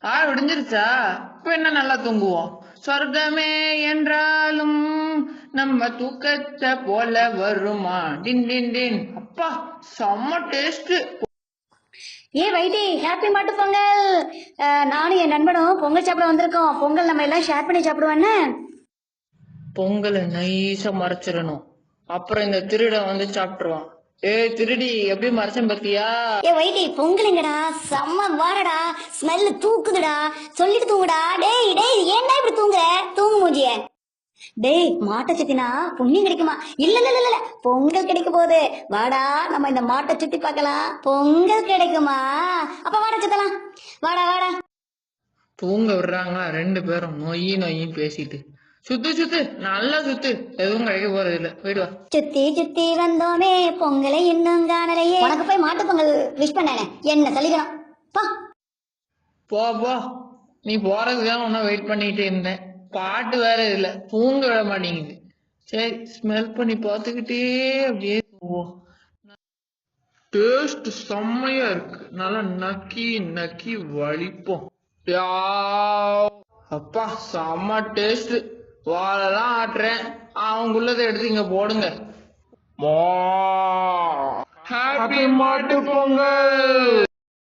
விடிஞ்சிருச்சா? இப்ப என்ன நல்லா தூங்குவோம். சொர்க்கமே என்றாலும் நம்ம தூக்கத்தை போல வருமா? டின் டின் டின். அப்பா செம்ம டேஸ்ட். ஏ வைட்டி, ஹாப்பி மாட்டு பொங்கல். நானும் என் நண்பனும் பொங்கல் சாப்பிட வந்திருக்கோம். பொங்கல் நம்ம எல்லாம் ஷேர் பண்ணி சாப்பிடுவோன்னு. பொங்கலை நைஸா மறைச்சிடணும். அப்புறம் இந்த திருடன் வந்து சாப்பிட்டுருவான். ஏய் திருடி, எப்படி மறைச்சேன் பத்தியா? ஏ வைட்டி, பொங்கலுங்கடா, செம்ம வாரடா, ஸ்மெல் தூக்குதுடா, சொல்லிட்டு தூங்குடா. டேய் டேய், ஏன்டா இப்படி தூங்குற? தூங்கு மூஞ்சிய. டேய், மாட்டை சுத்தினா புண்ணியம் கிடைக்குமா? இல்ல இல்ல இல்ல இல்ல, பொங்கல் கிடைக்க போகுது. வாடா, நம்ம இந்த மாட்டை சுத்தி பார்க்கலாம். பொங்கல் கிடைக்குமா? அப்ப வாடா சுத்தலாம். வாடா வாடா. தூங்க விடுறாங்களா ரெண்டு பேரும் நொய்யும் பேசிட்டு? சுத்து சுத்து, நல்லா சுத்து, எதுவும் கிடைக்க போறது இல்ல. போயிட்டு வா. சுத்தி சுத்தி வந்தோமே, பொங்கலை இன்னும் காணலையே. உனக்கு போய் மாட்டு பொங்கல் விஷ் பண்ணானே, என்ன சொல்லிக்கணும் பா. போ போ, நீ போறதுதான் உன்ன வெயிட் பண்ணிட்டு இருந்தேன். பாட்டு வேற இல்ல, தூங்க விட மாட்டேங்குது. சரி, ஸ்மெல் பண்ணி பார்த்துக்கிட்டே அப்படியே தூங்குவோம். டேஸ்ட் செம்மையா இருக்கு. நல்லா நக்கி நக்கி வலிப்போம். அப்பா செம்ம டேஸ்ட். வாழெல்லாம் ஆட்டுறேன், அவங்குள்ளதை எடுத்து இங்க போடுங்க. ஹாப்பி மாட்டு பொங்கல்.